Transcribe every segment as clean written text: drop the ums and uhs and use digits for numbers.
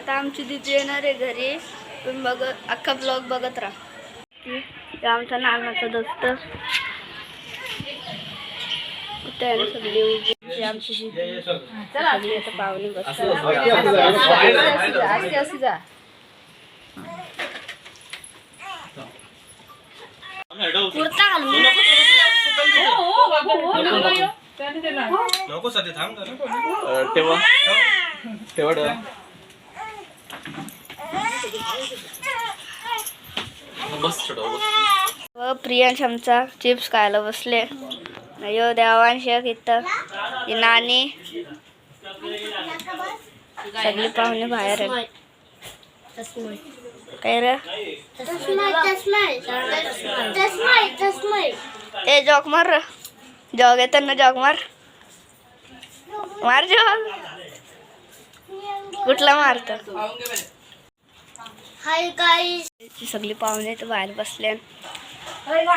आता आमची दीदी येणार आहे घरी. तुम्ही बघत अख्खा ब्लॉग बघत राहा. आमचा नानाचा दोस्त सगळी आमची सगळी आता पाहुणे बसतात. कुर्ता घालून नको सध्या थांब तेव्हा प्रियांश आमचा चिप्स खायला बसले. यो देवांश इथं नानी सगळी पाहुणे बाहेर आहे. काय रे ए जॉग मार जॉग येताना जॉग मार मार जॉग कुठला मारत. हाय गाईस सगळी पाहुणे तर बाहेर बसले. हॅलो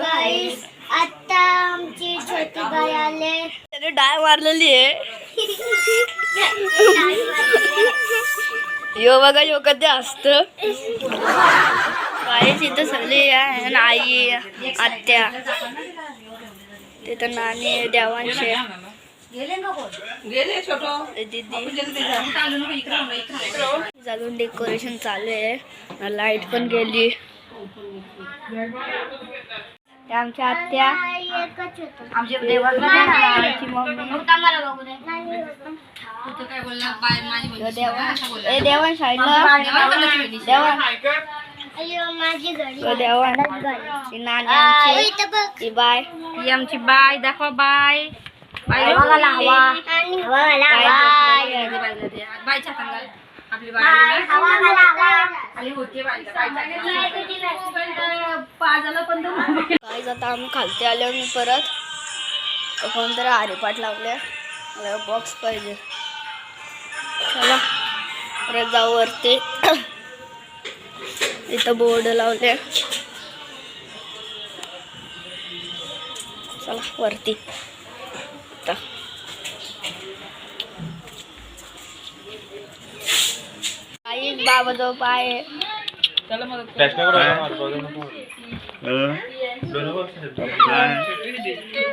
गाईस आता आमची छोटी बाई आले. त्याने डाय मारलेली आहे. यो बघा यो कधी असत गाईस. इथं सगळी आई आत्या तिथं नानी देवांश दीदी अजून डेकोरेशन चालू आहे. लाईट पण गेली. आमच्या आत्या आमची मम्मी देवान साईडला देवान नानी बाय ही आमची बाय दाखवा बाय आपली काय आता आम्ही खालते आले. मी परत कोणतरी हरिपाठ लावले. बॉक्स पाहिजे. चला परत जाऊ वरती. इथं बोर्ड लावले. चला वरती आई बाबा जो पाय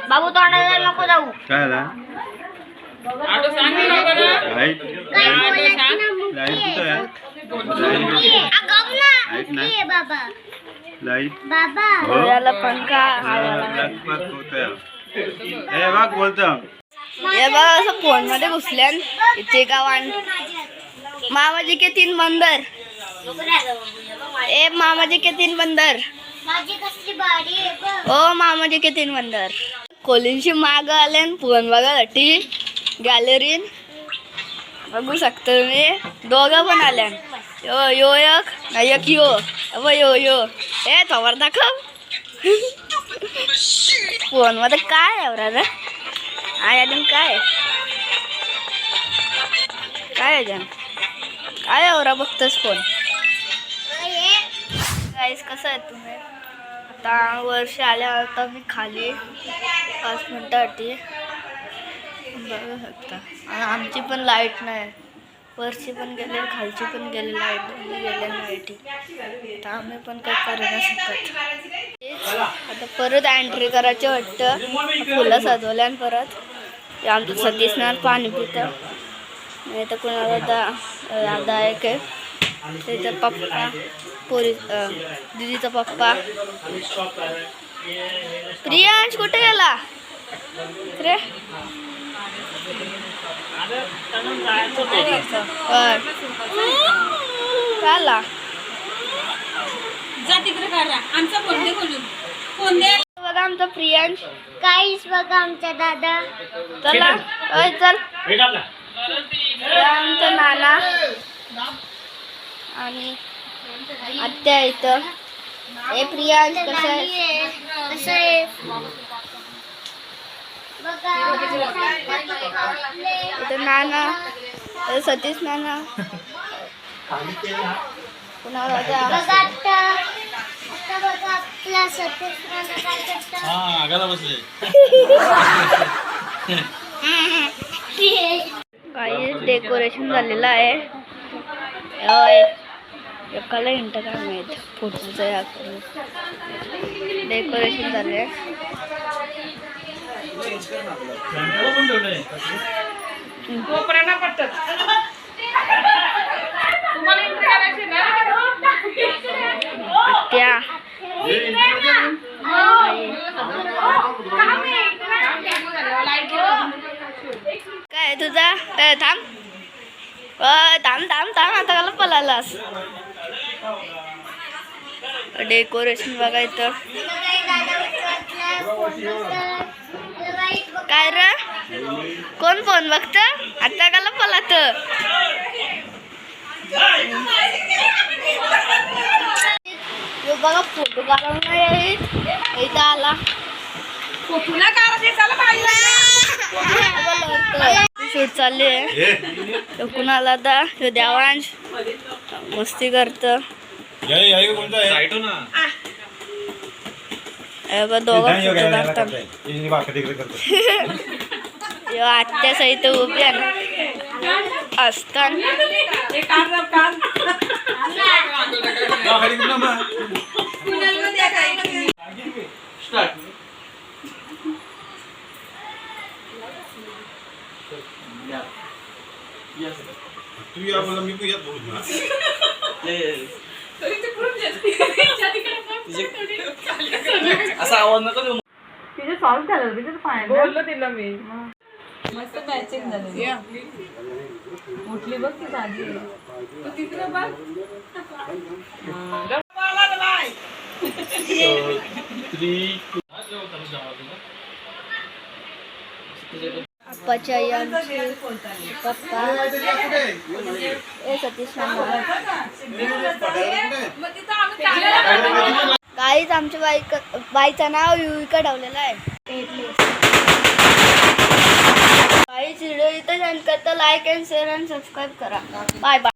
बाबू तोंडाला नको जाऊ. पंखा हे बघा असं फोन मध्ये घुसल्या. इथे गावान मामाजी के 3 बंदर ए मामाजी के 3 बंदर ओ मामाजी के 3 बंदर. खोलींशी माग आले फोन बघासाठी गॅलरीन बघू शकता तुम्ही. दोघं पण आल्या. यो यो एक यो अब यो यो ए थोवर दाखव. फोन मध्ये काय एवढा रे अजून काय काय अजून काय एवढा बघतोस फोन. गाईस कसं आहे तुम्ही. आता वर्ष आल्यावर आता मी खाली 5 मिनिटासाठी बघू शकता. आमची पण लाईट नाही. वरची पण गेले खालची पण गेले लाईट गेले लाईटी. आता आम्ही पण काही करू नाही शकत. आता परत एंट्री करायची वाटतं. फुलं सजवल्या परत आमचं सतीशनाथ पाणी पितं. नाही तर कोणाला दादा एक आहे त्याचा पप्पा पोरी दीदीचा पप्पा. प्रियांश कुठे गेला रे. चाला बघा आमचा प्रियांश. काहीच बघा आमचा दादा. चला चल आमचा नाना आणि आत्या इथं. हे प्रियांश कसं आहे इथं नाना सतीश नाना कुणाला डेकोरेशन झालेलं आहे. एकाला इंटर काय माहित फोटोचं या डेकोरेशन झाले. त्या काय तुझा काय थांब थांब थांब थांब आता मला पळालास. डेकोरेशन बघायचं काय रे कोण फोन बघत आता काला पळात. बघा फोटो काढून इथं आला शूट चालली आहे. कुणाला आता देवांश मस्ती करत दोघं आत्या सहित उभी असताना असा आवाज नको देऊ. तिथे सॉल्व झालं तिथे पाय बोललो तिला मी मस्त मॅचिंग झाली. उठली बघ ती झाली तिकडे बघ. आप्पाच्या यांचे पप्पा सतीश काहीच आमच्या बाईचं नाव युविका ठेवलेलं आहे. काहीच व्हिडिओ इथं सेंड करता. Like and share and subscribe करा. Bye bye.